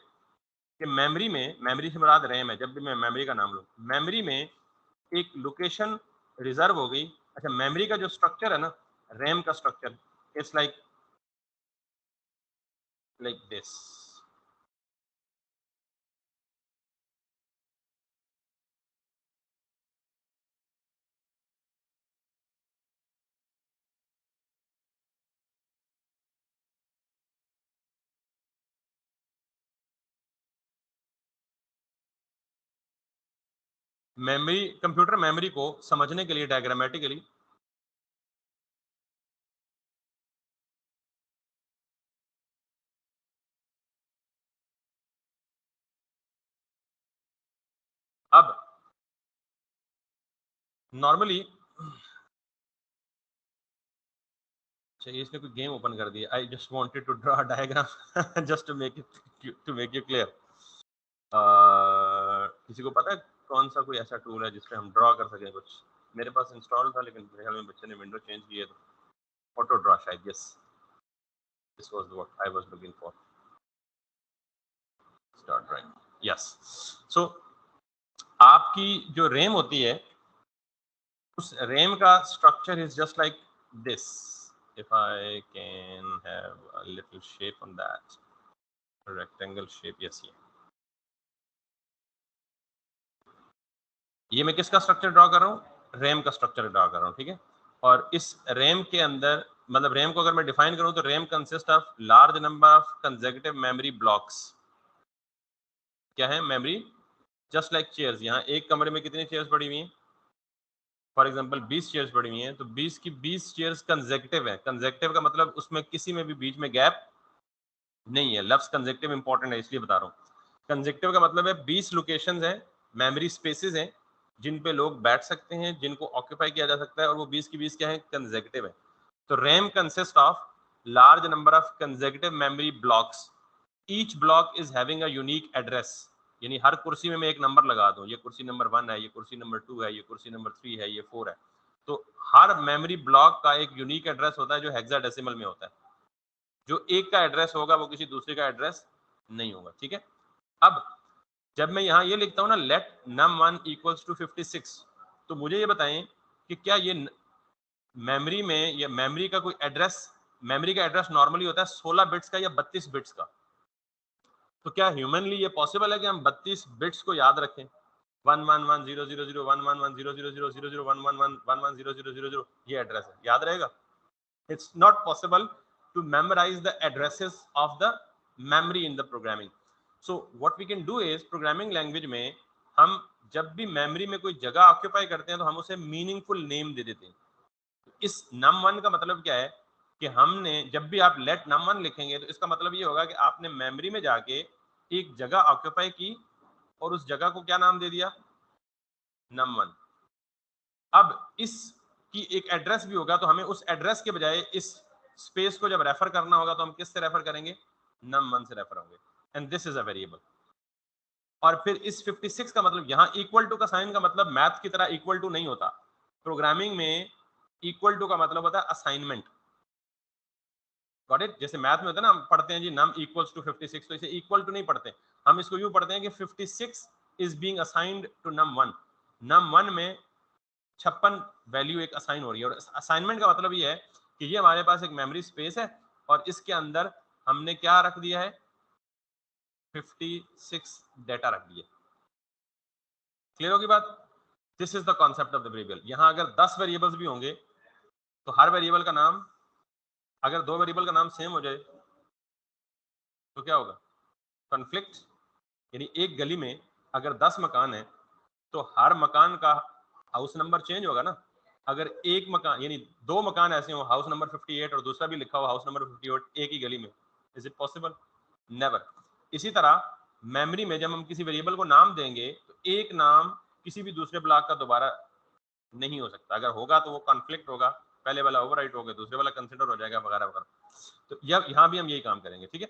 कि मेमोरी से मुराद रैम है। जब भी मैं मेमोरी का नाम लूं, मेमोरी में एक लोकेशन रिजर्व हो गई। अच्छा, मेमोरी का जो स्ट्रक्चर है ना, रैम का structure, it's like this. Memory, computer memory को समझने के लिए डायग्रामेटिकली अब नॉर्मली, चाहिए इसने कोई गेम ओपन कर दिया। I just wanted to draw diagram just to make you clear. किसी को पता है कौन सा कोई ऐसा टूल है जिसपे हम ड्रॉ कर सकें कुछ? मेरे पास इंस्टॉल था लेकिन मेरे ख्याल में बच्चे ने विंडो चेंज की है, तो ऑटो ड्रॉ शायद। Yes, this was what I was looking for. Start drawing, yes. So आपकी जो रैम होती है, उस रैम का structure is just like this. If I can have a little shape on that, a rectangle shape, yes, ये मैं किसका structure draw कर रहा हूँ? रैम का स्ट्रक्चर ड्रॉ कर रहा हूँ, ठीक है। और इस रैम के अंदर, मतलब रैम को अगर मैं डिफाइन करूँ तो RAM consist of large number of consecutive memory blocks. क्या है? Memory just like chairs. यहाँ एक कमरे में कितनी चेयर्स पड़ी हुई हैं? फॉर एग्जांपल 20 चेयर्स पड़ी हुई हैं, तो 20 की 20 चेयर्स कंसेक्यूटिव है। कंसेक्यूटिव का मतलब उसमें किसी में भी बीच में गैप नहीं है। लफ्ज कंसेक्यूटिव इंपॉर्टेंट है इसलिए बता रहा हूँ। कंसेक्यूटिव का मतलब है 20 लोकेशंस हैं, मेमोरी स्पेसेस हैं जिन पे लोग बैठ सकते हैं, जिनको ऑक्यूपाई किया जा सकता है, और वो 20 की 20 क्या है? कंसेक्यूटिव है। तो RAM consist of large number of consecutive memory blocks. Each block is having a unique address, यानी हर कुर्सी में मैं एक नंबर लगा दूं, ये कुर्सी नंबर 1 है, ये कुर्सी नंबर 2 है, ये कुर्सी नंबर 3 है, ये 4 है। तो हर मेमोरी ब्लॉक का एक यूनिक एड्रेस होता है जो हेक्साडेसिमल में होता है। जो एक का एड्रेस होगा वो किसी दूसरे का एड्रेस नहीं होगा, ठीक है। अब जब मैं यहाँ ये लिखता हूँ ना, लेट num1 इक्वल्स टू 56, तो मुझे ये बताएं कि क्या ये मेमोरी में, ये मेमोरी का कोई एड्रेस, मेमोरी का एड्रेस नॉर्मली होता है 16 बिट्स का या 32 बिट्स का। तो क्या ह्यूमनली ये पॉसिबल है कि हम 32 बिट्स को याद रखें? 1110000 1110000 111111000, ये एड्रेस है, याद रहेगा? It's not possible to memorize the addresses of the memory in the programming. So what we can do is, programming language में हम जब भी मेमोरी में कोई जगह ऑक्यूपाई करते हैं तो हम उसे मीनिंगफुल नेम दे देते हैं। इस num1 का मतलब क्या है कि हमने, जब भी आप let num1 लिखेंगे तो इसका मतलब ये होगा कि आपने मेमोरी में जाके एक जगह ऑक्यूपाई की और उस जगह को क्या नाम दे दिया? num1। अब इस की एक एड्रेस भी होगा, तो हमें उस एड्रेस के बजाय इस स्पेस को जब रेफर करना होगा तो हम किससे रेफर करेंगे? num1 से रेफर होंगे। And this is a variable. और फिर इस 56 का मतलब, यहाँ इक्वल टू का साइन का मतलब मैथ की तरह इक्वल टू नहीं होता। प्रोग्रामिंग में इक्वल टू का मतलब होता है असाइनमेंट। Got it? जैसे मैथ में होता है ना, हम पढ़ते हैं जी num इक्वल्स टू 56, तो इसे इक्वल टू नहीं पढ़ते, हम इसको यूं पढ़ते हैं कि 56 is being assigned to num1। num1 में 56 वैल्यू एक असाइन हो रही है। और असाइनमेंट का मतलब ये है कि ये हमारे पास एक मेमोरी स्पेस है और इसके अंदर हमने क्या रख दिया है? 56 डेटा रख दिया। क्लियर होगी बात? This is the concept of the variable. यहां अगर 10 वेरिएबल्स भी होंगे तो हर वेरिएबल का नाम, अगर 2 वेरिएबल का नाम सेम हो जाए तो क्या होगा? कॉन्फ्लिक्ट। यानी एक गली में अगर 10 मकान है तो हर मकान का हाउस नंबर चेंज होगा ना। अगर एक मकान, यानी 2 मकान ऐसे हो, हाउस नंबर 58 और दूसरा भी लिखा हुआ हाउस नंबर 58 एक ही गली में, इज इट पॉसिबल? नेवर। इसी तरह मेमोरी में जब हम किसी वेरिएबल को नाम देंगे तो एक नाम किसी भी दूसरे ब्लॉक का दोबारा नहीं हो सकता। अगर होगा तो वो कॉन्फ्लिक्ट होगा, पहले वाला ओवरराइट होगा, दूसरे वाला कंसिडर हो जाएगा, वगैरह वगैरह। तो यहाँ भी हम यही काम करेंगे, ठीक है।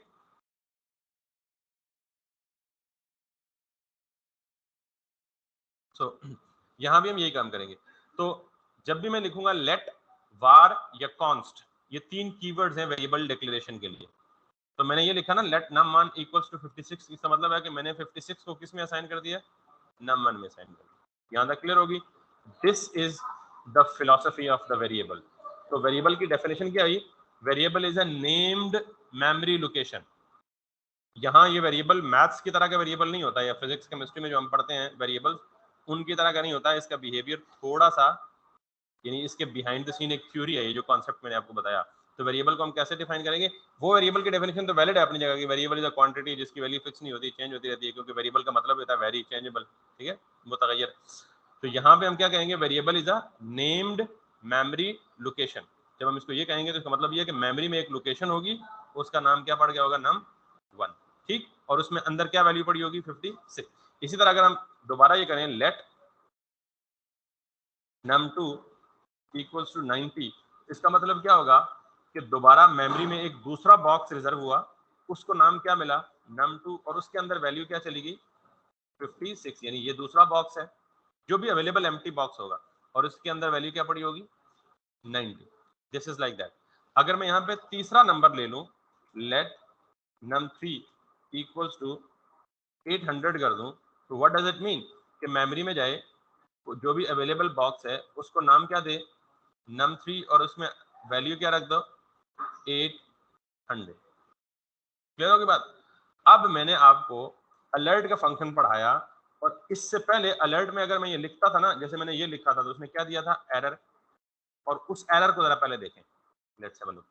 सो यहाँ भी हम यही काम करेंगे। तो जब भी मैं लिखूंगा लेट, वार या कॉन्स्ट, ये 3 कीवर्ड्स हैं वेरिएबल डिक्लेरेशन के लिए। तो मैंने ये लिखा ना, लेट num1 इक्वल्स टू 56, इसका मतलब है कि मैंने 56 को किस में असाइन कर दिया? num1 में असाइन कर दिया। यहाँ तक क्लियर होगी? This is the philosophy of the variable. तो वेरिएबल की डेफिनेशन क्या आई? Variable is a named memory location. यहाँ ये वेरिएबल मैथ्स की तरह का वेरिएबल नहीं होता, या फिजिक्स केमिस्ट्री में जो हम पढ़ते हैं वेरिएबल, उनकी तरह का नहीं होता है। इसका बिहेवियर थोड़ा सा, यानी इसके बिहाइंड द सीन एक थ्योरी है, ये जो कॉन्सेप्ट मैंने आपको बताया। तो वेरिएबल को हम कैसे डिफाइन करेंगे? वो वेरिएबल की डेफिनेशन तो वैलिड है अपनी जगह की। वेरिएबल इज अ क्वांटिटी जिसकी वैल्यू फिक्स नहीं होती, चेंज होती रहती है, क्योंकि वेरिएबल का मतलब होता है वेरी, चेंजेबल, ठीक है, मुतगय्यर। तो यहाँ पे हम क्या कहेंगे, variable is a named memory location. जब हम इसको ये कहेंगे तो इसका मतलब ये है कि मेमोरी में एक लोकेशन होगी, उसका नाम क्या पड़ गया होगा, num1, ठीक, और उसमें अंदर क्या वैल्यू पड़ी होगी, 56। इसी तरह अगर हम दोबारा ये करें, लेट num2 इक्वल्स टू 90, इसका मतलब क्या होगा कि दोबारा मेमोरी में एक दूसरा बॉक्स रिजर्व हुआ, उसको नाम क्या मिला, num2, और उसके अंदर वैल्यू क्या चलेगी, 56, यानी ये दूसरा बॉक्स है जो भी अवेलेबल एम्प्टी बॉक्स होगा, और उसके अंदर वैल्यू क्या पड़ी होगी, 90। This is like that. अगर मैं यहाँ पे तीसरा नंबर ले लूं, लेट num3 इक्वल्स टू 800 कर दूं, तो व्हाट डज इट मीन कि मेमोरी में जाए, जो भी अवेलेबल बॉक्स है उसको नाम क्या दे, num3, और उसमें वैल्यू क्या रख दो, 800। क्लियर होगी बात। अब मैंने आपको अलर्ट का फंक्शन पढ़ाया, और इससे पहले अलर्ट में अगर मैं ये लिखता था ना, जैसे मैंने ये लिखा था, तो उसने क्या दिया था, एरर, और उस एरर को जरा पहले देखें, लेट्स हैव अ लुक।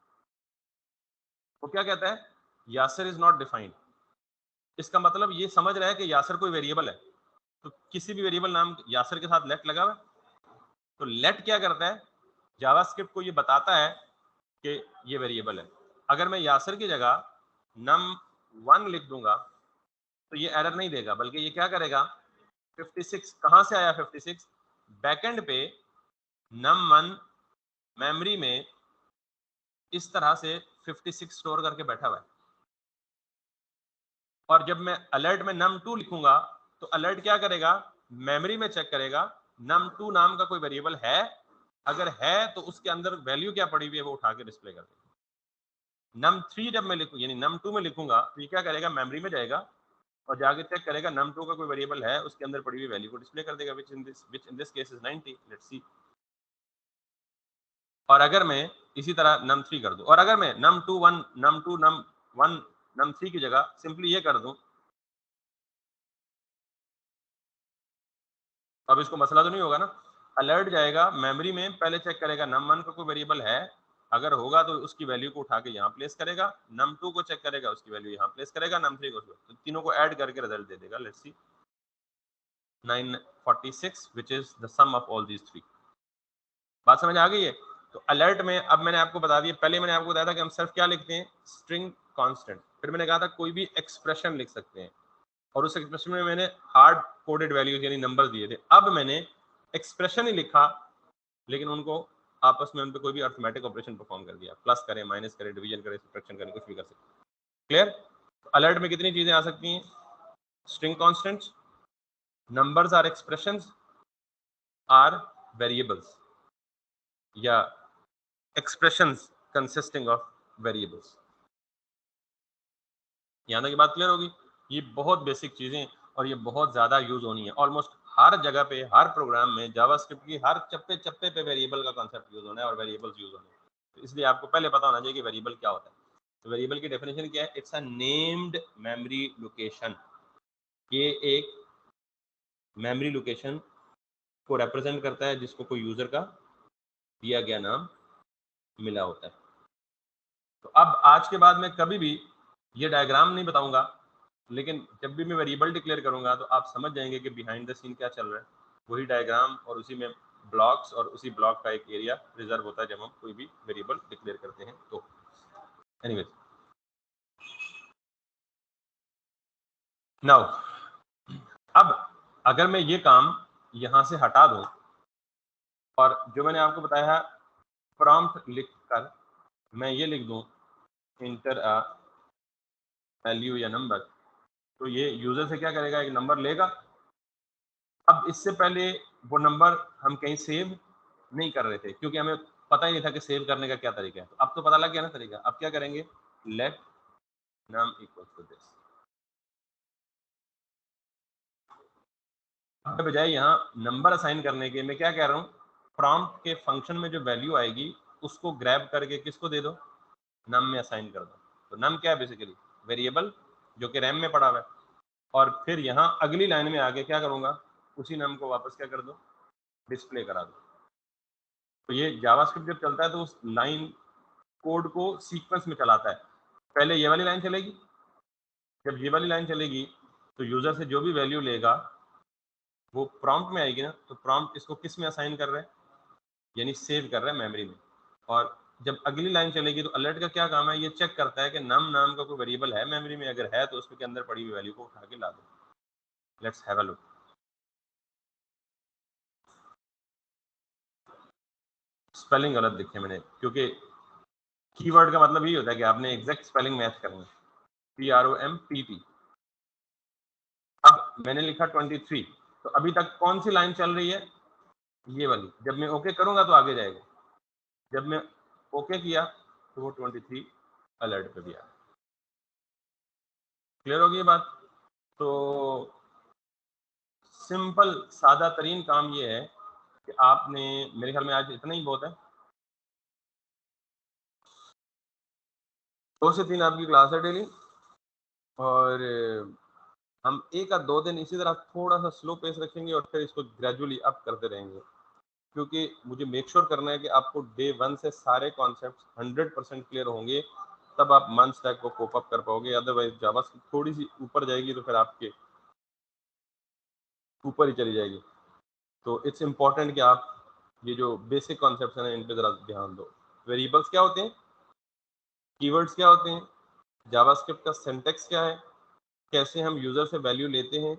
वो क्या कहता है, यासिर इज नॉट डिफाइंड। इसका मतलब ये समझ रहा है कि यासिर कोई वेरिएबल है, तो किसी भी वेरिएबल नाम यासिर के साथ लेट लगा हुआ है, तो लेट क्या करता है, जावास्क्रिप्ट को ये बताता है कि ये वेरिएबल है। अगर मैं यासिर की जगह num1 लिख दूंगा तो ये एरर नहीं देगा, बल्कि ये क्या करेगा, 56 कहां से आया, 56 बैकएंड पे num1 मेमोरी में इस तरह से 56 स्टोर करके बैठा हुआ है। और जब मैं अलर्ट में num2 लिखूंगा तो अलर्ट क्या करेगा, मेमोरी में चेक करेगा num2 नाम का कोई वेरिएबल है, अगर है तो उसके अंदर वैल्यू क्या पड़ी हुई है वो उठा के डिस्प्ले कर देगा। num3 जब मैं लिखूं, यानी num2 में लिखूंगा तो ये क्या करेगा, मेमोरी में जाएगा और जाके चेक करेगा num2 का कोई वेरिएबल है, उसके अंदर पड़ी हुई वैल्यू को डिस्प्ले कर देगा, which in this case is 90। Let's see. और अगर मैं इसी तरह num3 कर दूं, और अगर मैं num1 num3 की जगह सिंपली ये कर दूं, अब इसको मसला तो नहीं होगा ना। अलर्ट जाएगा मेमोरी में, पहले चेक करेगा num1 का कोई वेरिएबल है, अगर होगा तो उसकी वैल्यू को उठा के यहाँ प्लेस करेगा, num2 को चेक करेगा, उसकी वैल्यू यहाँ प्लेस करेगा, num3 को, तो तीनों को ऐड करके रिजल्ट दे देगा। Let's see 946 which is the sum of all these three। बात समझ आ गई है। तो अलर्ट में अब मैंने आपको बता दिया, पहले मैंने आपको बताया था कि हम सिर्फ क्या लिखते हैं, स्ट्रिंग कांस्टेंट, फिर मैंने कहा था कोई भी एक्सप्रेशन लिख सकते हैं, और उस एक्सप्रेशन में मैंने हार्ड कोडेड वैल्यूज यानी नंबर दिए थे। अब मैंने एक्सप्रेशन ही लिखा, लेकिन उनको आपस में उन पे कोई भी अर्थमेटिक ऑपरेशन परफॉर्म कर दिया, प्लस करें, माइनस करें, डिवीजन करें, सब्ट्रैक्शन करें, कुछ भी कर सकते हैं। क्लियर। अलर्ट में कितनी चीजें आ सकती हैं, string constants, numbers are expressions are variables, या expressions consisting of variables। यहाँ तक की बात क्लियर होगी। ये बहुत बेसिक चीजें और ये बहुत ज्यादा यूज होनी है, ऑलमोस्ट हर जगह पे, हर प्रोग्राम में जावास्क्रिप्ट की हर चप्पे चप्पे पे वेरिएबल का कॉन्सेप्ट यूज होना है और वेरिएबल्स यूज होने हैं। तो इसलिए आपको पहले पता होना चाहिए कि वेरिएबल क्या होता है। तो वेरिएबल की डेफिनेशन क्या है, it's a named memory location. ये एक मेमोरी लोकेशन को रिप्रेजेंट करता है जिसको कोई यूजर का दिया गया नाम मिला होता है। तो अब आज के बाद मैं कभी भी ये डायग्राम नहीं बताऊंगा, लेकिन जब भी मैं वेरिएबल डिक्लेयर करूंगा तो आप समझ जाएंगे कि बिहाइंड द सीन क्या चल रहा है। वही डायग्राम और उसी में ब्लॉक्स और उसी ब्लॉक का एक एरिया रिजर्व होता है जब हम कोई भी वेरिएबल डिक्लेयर करते हैं। तो एनीवेज, नाउ अब अगर मैं ये काम यहां से हटा दूं और जो मैंने आपको बताया है प्रॉम्प्ट लिखकर मैं ये लिख दूं इंटर अ वैल्यू या नंबर, तो ये यूजर से क्या करेगा, एक नंबर लेगा। अब इससे पहले वो नंबर हम कहीं सेव नहीं कर रहे थे क्योंकि हमें पता ही नहीं था कि सेव करने का क्या तरीका है। तो अब तो पता लग गया ना तरीका। अब क्या करेंगे, let num equals to this. अब बजाय यहाँ नंबर असाइन करने के मैं क्या कह रहा हूँ, प्रॉम्प्ट के फंक्शन में जो वैल्यू आएगी उसको ग्रैब करके किसको दे दो, num में असाइन कर दो। तो num क्या है, बेसिकली वेरिएबल जो कि रैम में पड़ा हुआ है। और फिर यहाँ अगली लाइन में आगे क्या करूंगा, उसी num को वापस क्या कर दो, डिस्प्ले करा दो। तो ये जावास्क्रिप्ट जब चलता है तो उस लाइन कोड को सीक्वेंस में चलाता है। पहले ये वाली लाइन चलेगी, जब ये वाली लाइन चलेगी तो यूजर से जो भी वैल्यू लेगा वो प्रॉम्प्ट में आएगी ना, तो प्रॉम्प्ट इसको किस में असाइन कर रहा है, यानी सेव कर रहा है मेमोरी में। और जब अगली लाइन चलेगी तो अलर्ट का क्या काम है, ये चेक करता है कि नम नाम का कोई वेरिएबल है मेमोरी में, अगर है तो उसके अंदर पड़ी हुई वैल्यू को उठा के ला दो। Let's have a look. Spelling गलत दिखे मैंने, क्योंकि कीवर्ड का मतलब ये होता है कि आपने एग्जैक्ट स्पेलिंग मैच करना है। PROMPT। अब मैंने लिखा 23, तो अभी तक कौन सी लाइन चल रही है, ये वाली। जब मैं ओके करूंगा तो आगे जाएगा, जब मैं ओके किया तो वो 23 अलर्ट पे भी आ। क्लियर होगी ये बात? तो सिंपल सादा तरीन काम ये है कि आपने, मेरे ख्याल में आज इतना ही बहुत है, 2 से 3 आपकी क्लास है डेली, और हम 1 या 2 दिन इसी तरह थोड़ा सा स्लो पेस रखेंगे और फिर इसको ग्रेजुअली अप करते रहेंगे, क्योंकि मुझे मेक श्योर करना है कि आपको डे 1 से सारे कॉन्सेप्ट्स 100% क्लियर होंगे, तब आप मंथ स्टैक को कोप अप कर पाओगे। अदरवाइज जावास्क्रिप्ट थोड़ी सी ऊपर जाएगी तो फिर आपके ऊपर ही चली जाएगी। तो इट्स इम्पॉर्टेंट कि आप ये जो बेसिक कॉन्सेप्ट्स हैं इन पे जरा ध्यान दो। वेरिएबल्स क्या होते हैं, कीवर्ड्स क्या होते हैं, जावास्क्रिप्ट का सिंटैक्स क्या है, कैसे हम यूजर से वैल्यू लेते हैं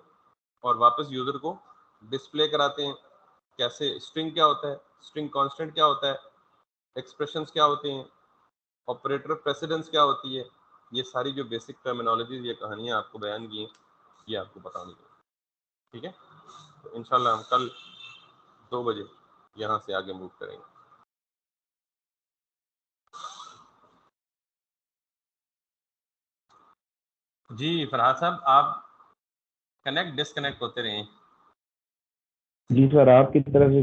और वापस यूजर को डिस्प्ले कराते हैं, कैसे स्ट्रिंग क्या होता है, स्ट्रिंग कांस्टेंट क्या होता है, एक्सप्रेशंस क्या होते हैं, ऑपरेटर प्रेसिडेंस क्या होती है, ये सारी जो बेसिक टर्मिनोलॉजीज, ये कहानियाँ आपको बयान की हैं, ये आपको बतानी है। ठीक है, तो इंशाल्लाह हम कल 2 बजे यहाँ से आगे मूव करेंगे। जी फरहाद साहब, आप कनेक्ट डिस्कनेक्ट होते रहे। जी सर, आपकी तरफ से